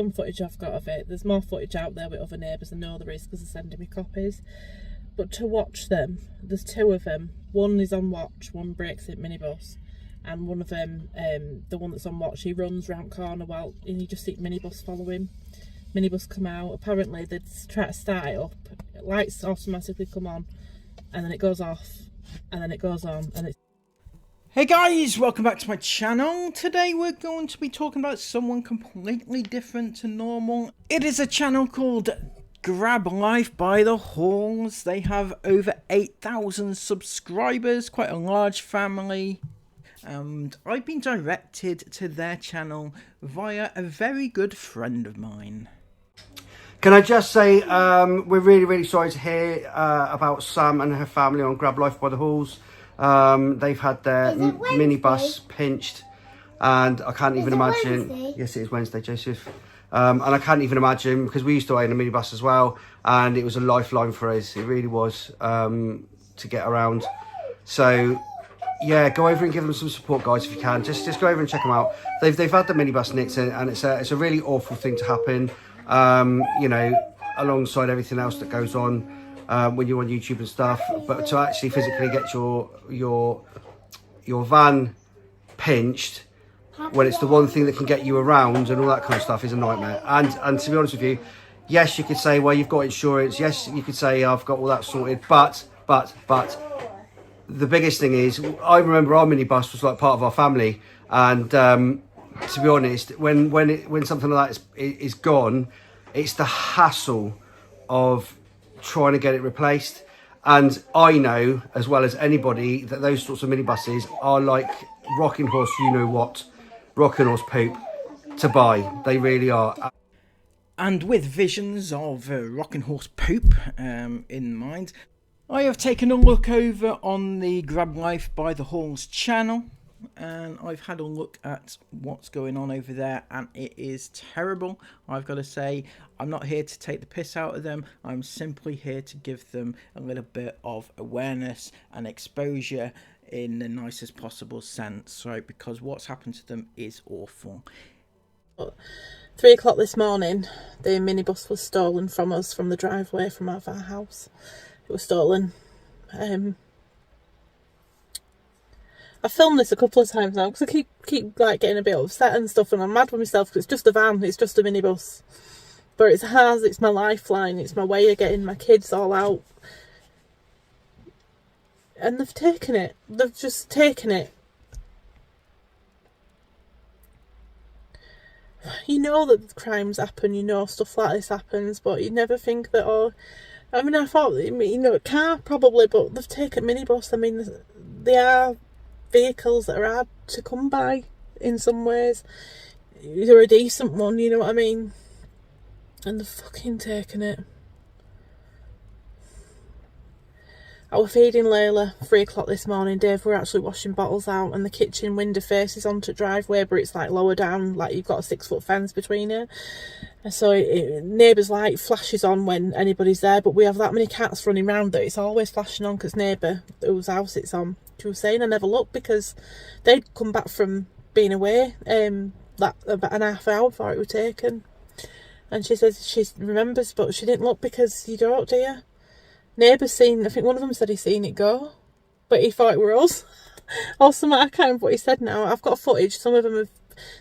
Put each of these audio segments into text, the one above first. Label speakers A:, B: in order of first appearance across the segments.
A: some footage I've got of it. There's more footage out there with other neighbours. I know there is because they're sending me copies. But to watch them, there's two of them. One is on watch, one breaks it minibus. And one of them, the one that's on watch, he runs round corner and you just see minibus follow him. Minibus come out. Apparently they try to start it up. Lights automatically come on, and then it goes off, and then it goes on, and it's...
B: Hey guys, welcome back to my channel. Today we're going to be talking about someone completely different to normal. It is a channel called Grab Life by the Halls. They have over 8,000 subscribers, quite a large family. And I've been directed to their channel via a very good friend of mine.
C: Can I just say, we're really sorry to hear about Sam and her family on Grab Life by the Halls. They've had their minibus pinched, and I can't even imagine. Wednesday? Yes, it is Wednesday, Joseph. And I can't even imagine, because we used to own a minibus as well, and it was a lifeline for us. It really was, to get around. So yeah, go over and give them some support, guys, if you can. Just go over and check them out. They've had the minibus nicked, and it's a really awful thing to happen. You know, alongside everything else that goes on when you're on YouTube and stuff. But to actually physically get your van pinched when it's the one thing that can get you around and all that kind of stuff is a nightmare. And to be honest with you, yes, you could say, well, you've got insurance. Yes, you could say I've got all that sorted. But the biggest thing is, I remember our minibus was like part of our family, and to be honest, when something like that is gone, it's the hassle of trying to get it replaced. And I know as well as anybody that those sorts of minibuses are like rocking horse, you know what, rocking horse poop to buy. They really are.
B: And with visions of rocking horse poop in mind, I have taken a look over on the Grab Life by the Halls channel, and I've had a look at what's going on over there, and it is terrible. I've got to say, I'm not here to take the piss out of them. I'm simply here to give them a little bit of awareness and exposure in the nicest possible sense, right? Because what's happened to them is awful.
A: 3 o'clock this morning, the minibus was stolen from us from the driveway from our house. It was stolen. I filmed this a couple of times now because I keep like getting a bit upset and stuff, and I'm mad with myself because it's just a van, it's just a minibus, but it's ours, it's my lifeline, it's my way of getting my kids all out, and they've taken it. They've just taken it. You know that crimes happen, you know stuff like this happens, but you never think that, oh, I mean, I thought, you know, a car probably, but they've taken minibus. I mean, they are vehicles that are hard to come by in some ways. They're a decent one, you know what I mean? And they've fucking taken it. I was feeding Layla 3 o'clock this morning. Dave were actually washing bottles out, and the kitchen window faces onto the driveway, but it's like lower down, like you've got a 6-foot fence between you. And so neighbour's light flashes on when anybody's there, but we have that many cats running around that it's always flashing on because neighbour whose house it's on, she was saying I never looked because they'd come back from being away that about an half hour before it was taken. And she says she remembers, but she didn't look because you don't, do you? Neighbour's seen, I think one of them said he's seen it go, but he thought it were us. Or something, I can't remember what he said now. I've got footage, some of them have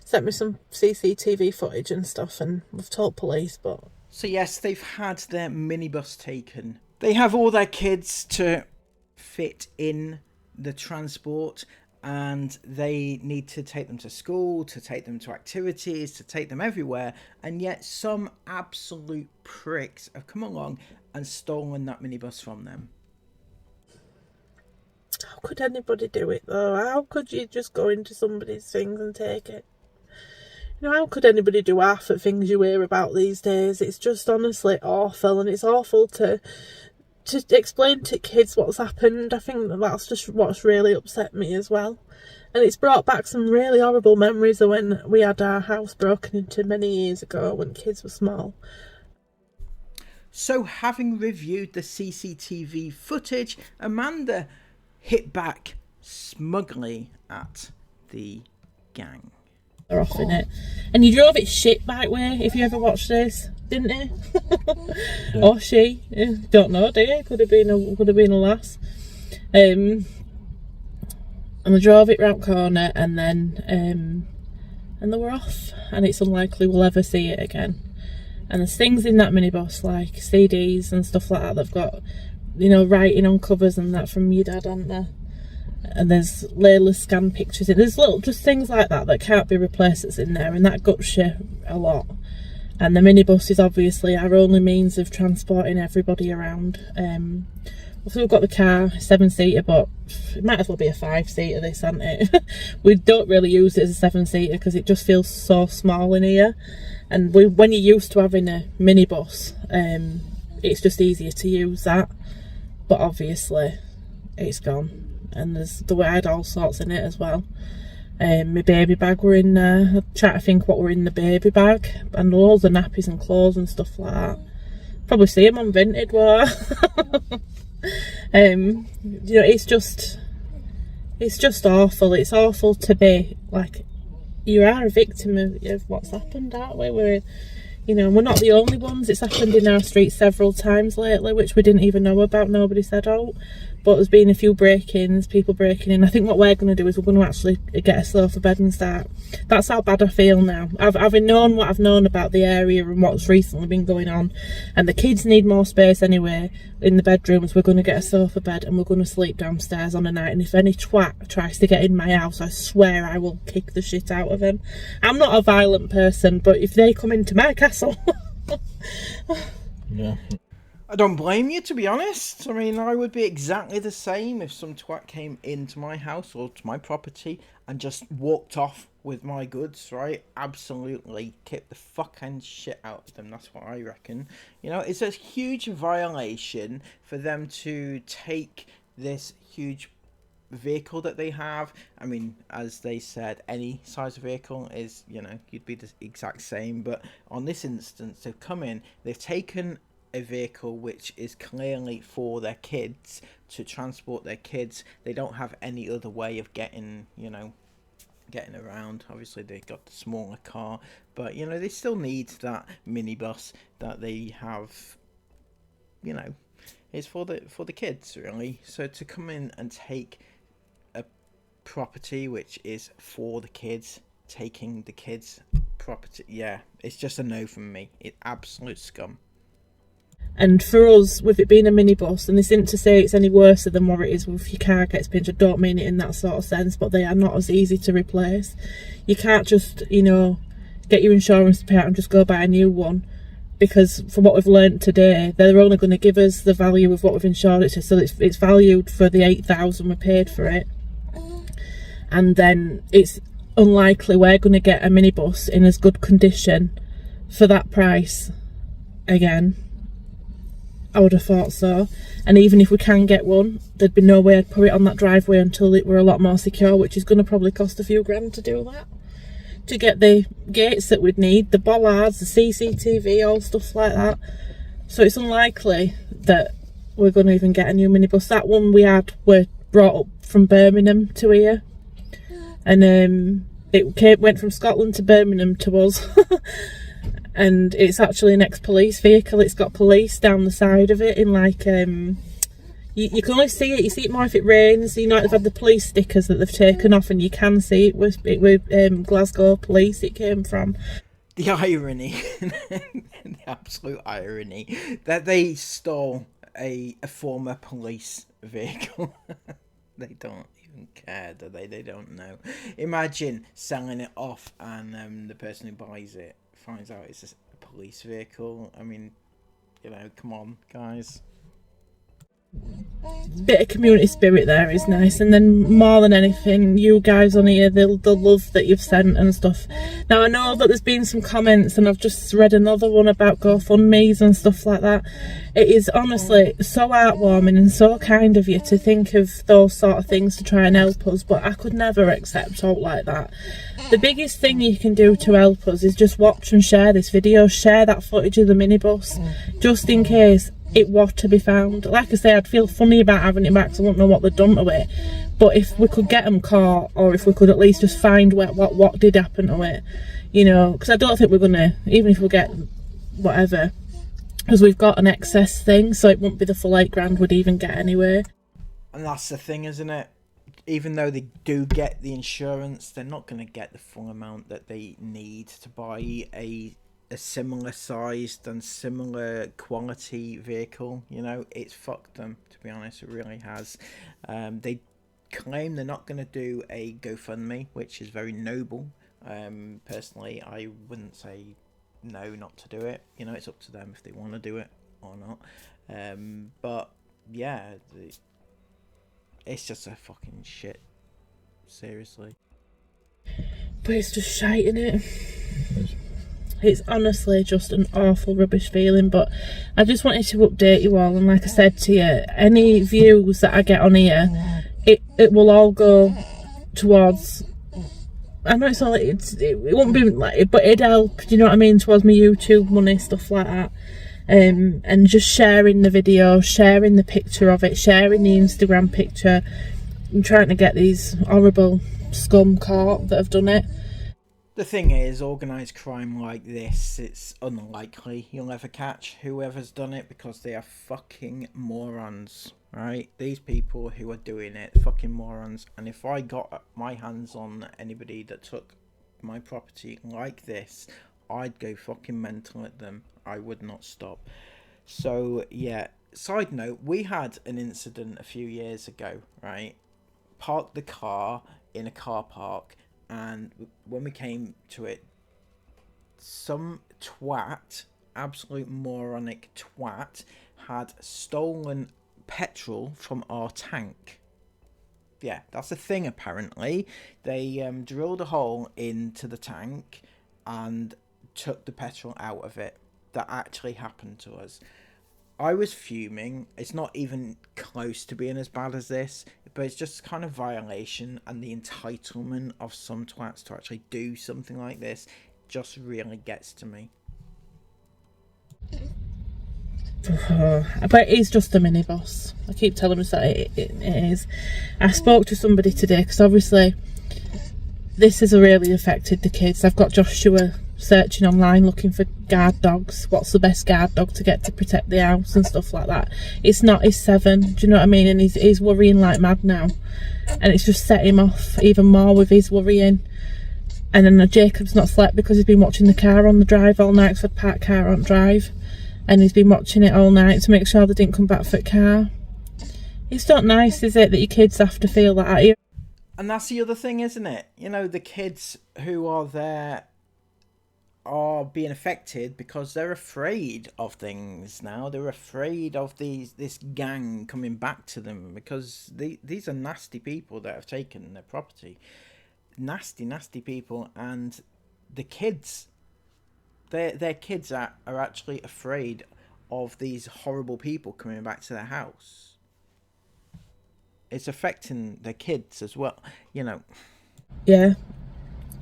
A: sent me some CCTV footage and stuff, and we've told police, but...
B: So yes, they've had their minibus taken. They have all their kids to fit in the transport, and they need to take them to school, to take them to activities, to take them everywhere, and yet some absolute pricks have come along and stolen that minibus from them.
A: How could anybody do it though? How could you just go into somebody's things and take it? You know, how could anybody do half the things you hear about these days? It's just honestly awful, and it's awful to explain to kids what's happened. I think that's just what's really upset me as well. And it's brought back some really horrible memories of when we had our house broken into many years ago when kids were small.
B: So having reviewed the CCTV footage, Amanda hit back smugly at the gang.
A: They're off in it. And he drove it shit back way, if you ever watched this, didn't he?
B: Yeah.
A: Or she. Don't know, do you? Could have been a lass. And they drove it round corner, and then and they were off, and it's unlikely we'll ever see it again. And there's things in that minibus like CDs and stuff like that. They've got, you know, writing on covers and that from your dad, aren't there? And there's Layla's scan pictures. There's little just things like that that can't be replaced that's in there, and that guts you a lot. And the minibus is obviously our only means of transporting everybody around. So we've got the car, 7-seater, but it might as well be a 5-seater, this, hasn't it? We don't really use it as a 7-seater because it just feels so small in here. And when you're used to having a minibus, it's just easier to use that. But obviously, it's gone. And I had all sorts in it as well. My baby bag were in there. I'm trying to think what were in the baby bag. And loads of nappies and clothes and stuff like that. Probably see them on Vinted, were. You know, it's just awful. It's awful to be like, you are a victim of what's happened, aren't we? We're not the only ones. It's happened in our street several times lately, which we didn't even know about. Nobody said out. But there's been a few break-ins, people breaking in. I think what we're going to do is we're going to actually get a sofa bed and start. That's how bad I feel now. Having known what I've known about the area and what's recently been going on, and the kids need more space anyway in the bedrooms, we're going to get a sofa bed and we're going to sleep downstairs on a night. And if any twat tries to get in my house, I swear I will kick the shit out of him. I'm not a violent person, but if they come into my castle...
B: Yeah. I don't blame you, to be honest. I mean, I would be exactly the same if some twat came into my house or to my property and just walked off with my goods, right? Absolutely kick the fucking shit out of them. That's what I reckon. You know, it's a huge violation for them to take this huge vehicle that they have. I mean, as they said, any size of vehicle is, you know, you'd be the exact same. But on this instance, they've come in, they've taken a vehicle which is clearly for their kids, to transport their kids. They don't have any other way of getting around. Obviously they got the smaller car, but you know, they still need that minibus that they have. You know, it's for the kids, really. So to come in and take a property which is for the kids, taking the kids property, yeah, it's just a no from me. It's absolute scum.
A: And for us, with it being a minibus, and this isn't to say it's any worse than what it is if your car gets pinched, I don't mean it in that sort of sense, but they are not as easy to replace. You can't just, you know, get your insurance to pay out and just go buy a new one, because from what we've learnt today, they're only going to give us the value of what we've insured it to, so it's valued for the $8,000 we paid for it. And then it's unlikely we're going to get a minibus in as good condition for that price again. I would have thought so. And even if we can get one, there'd be no way I'd put it on that driveway until it were a lot more secure, which is going to probably cost a few grand to do that. To get the gates that we'd need, the bollards, the CCTV, all stuff like that. So it's unlikely that we're going to even get a new minibus. That one we had were brought up from Birmingham to here. And it went from Scotland to Birmingham to us. And it's actually an ex-police vehicle. It's got police down the side of it in like, you can only see it. You see it more if it rains. You know, they've had the police stickers that they've taken off, and you can see it with Glasgow police it came from.
B: The irony, the absolute irony, that they stole a former police vehicle. They don't even care, do they? They don't know. Imagine selling it off and the person who buys it finds out it's a police vehicle. I mean, you know, come on, guys.
A: Bit of community spirit there is nice, and then more than anything, you guys on here, the love that you've sent and stuff. Now I know that there's been some comments, and I've just read another one about GoFundMe's and stuff like that. It is honestly so heartwarming and so kind of you to think of those sort of things to try and help us, but I could never accept help like that. The biggest thing you can do to help us is just watch and share this video, share that footage of the minibus, just in case it was to be found. Like I say, I'd feel funny about having it back because I wouldn't know what they'd done to it. But if we could get them caught, or if we could at least just find what did happen to it, you know, because I don't think we're gonna, even if we get whatever, because we've got an excess thing, so it wouldn't be the full £8,000 we'd even get anyway.
B: And that's the thing, isn't it? Even though they do get the insurance, they're not going to get the full amount that they need to buy a similar sized and similar quality vehicle. You know, it's fucked them, to be honest. It really has. They claim they're not going to do a GoFundMe, which is very noble. Personally, I wouldn't say no not to do it. You know, it's up to them if they want to do it or not. But yeah, it's just a fucking shit. Seriously.
A: But it's just shite, innit? It's honestly just an awful rubbish feeling. But I just wanted to update you all, and like I said to you, any views that I get on here, it will all go towards, I know it's all, it won't be like, but it'd help, do you know what I mean, towards my YouTube money, stuff like that. And just sharing the video, sharing the picture of it, sharing the Instagram picture. I'm trying to get these horrible scum caught that have done it.
B: The thing is, organised crime like this, it's unlikely you'll ever catch whoever's done it, because they are fucking morons, right? These people who are doing it, fucking morons. And if I got my hands on anybody that took my property like this, I'd go fucking mental at them. I would not stop. So yeah, side note, we had an incident a few years ago, right? Parked the car in a car park, and when we came to it, some twat, absolute moronic twat, had stolen petrol from our tank. Yeah, that's a thing apparently. They drilled a hole into the tank and took the petrol out of it. That actually happened to us. I was fuming. It's not even close to being as bad as this, but it's just kind of violation, and the entitlement of some twats to actually do something like this just really gets to me.
A: But it is just a minibus. I keep telling myself it is. I spoke to somebody today, because obviously this has really affected the kids. I've got Joshua searching online looking for guard dogs. What's the best guard dog to get to protect the house and stuff like that. It's not, he's 7, do you know what I mean? And he's worrying like mad now, and it's just set him off even more with his worrying. And then Jacob's not slept because he's been watching the car on the drive all night, because I'd parked car on drive, and he's been watching it all night to make sure they didn't come back for the car. It's not nice, is it, that your kids have to feel that.
B: And that's the other thing, isn't it? You know, the kids who are there are being affected because they're afraid of things now. They're afraid of this gang coming back to them, because these are nasty people that have taken their property. Nasty people. And the kids, their kids are actually afraid of these horrible people coming back to their house. It's affecting their kids as well, you know.
A: Yeah,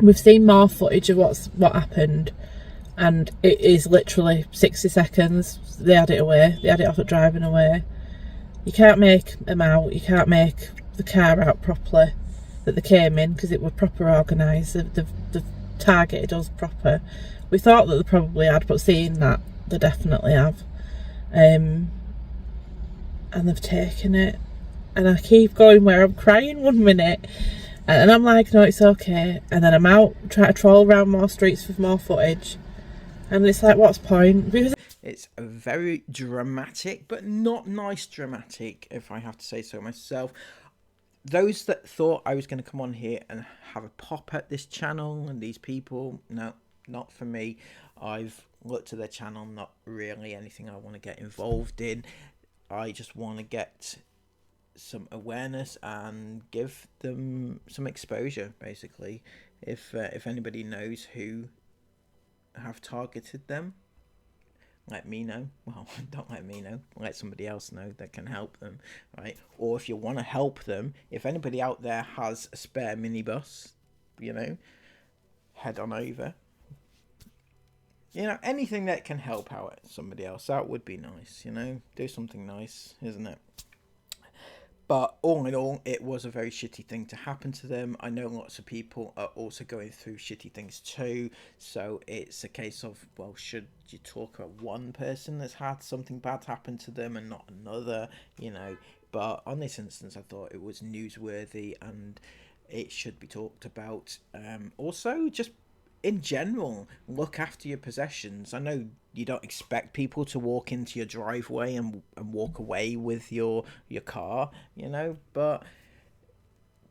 A: we've seen more footage of what happened, and it is literally 60 seconds. They had it away. They had it off at driving away. You can't make them out. You can't make the car out properly that they came in, because it was proper organised. They've targeted us proper. We thought that they probably had, but seeing that, they definitely have. And they've taken it. And I keep going where I'm crying one minute, and I'm like, no, it's okay. And then I'm out trying to troll around more streets with more footage, and it's like, what's the point? Because
B: it's a very dramatic, but not nice dramatic, if I have to say so myself. Those that thought I was going to come on here and have a pop at this channel and these people, no, not for me. I've looked at their channel, not really anything I want to get involved in. I just want to get some awareness and give them some exposure, basically. If anybody knows who have targeted them, let me know. Well, don't let me know, let somebody else know that can help them, right? Or if you want to help them, if anybody out there has a spare minibus, you know, head on over, You know, anything that can help out somebody else out would be nice, you know? Do something nice, isn't it? But all in all, it was a very shitty thing to happen to them. I know lots of people are also going through shitty things too. So it's a case of, well, should you talk about one person that's had something bad happen to them and not another, you know? But on this instance, I thought it was newsworthy and it should be talked about. Also, just in general, look after your possessions. I know you don't expect people to walk into your driveway and walk away with your car, you know, but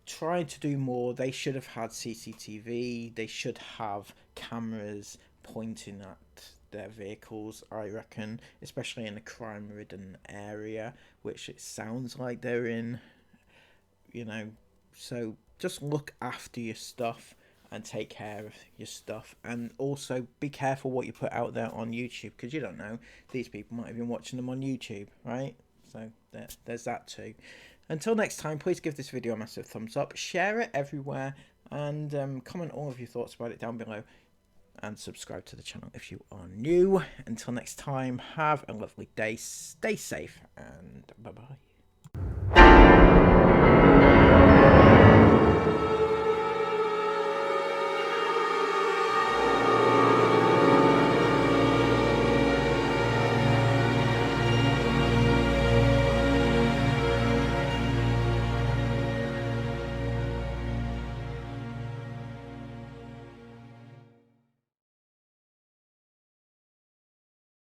B: try to do more. They should have had CCTV. They should have cameras pointing at their vehicles, I reckon, especially in a crime-ridden area, which it sounds like they're in, you know. So just look after your stuff and take care of your stuff, and also be careful what you put out there on YouTube, because you don't know, these people might have been watching them on YouTube, right? So there's that too. Until next time, please give this video a massive thumbs up, share it everywhere, and comment all of your thoughts about it down below, and subscribe to the channel if you are new. Until next time, have a lovely day, stay safe, and bye bye.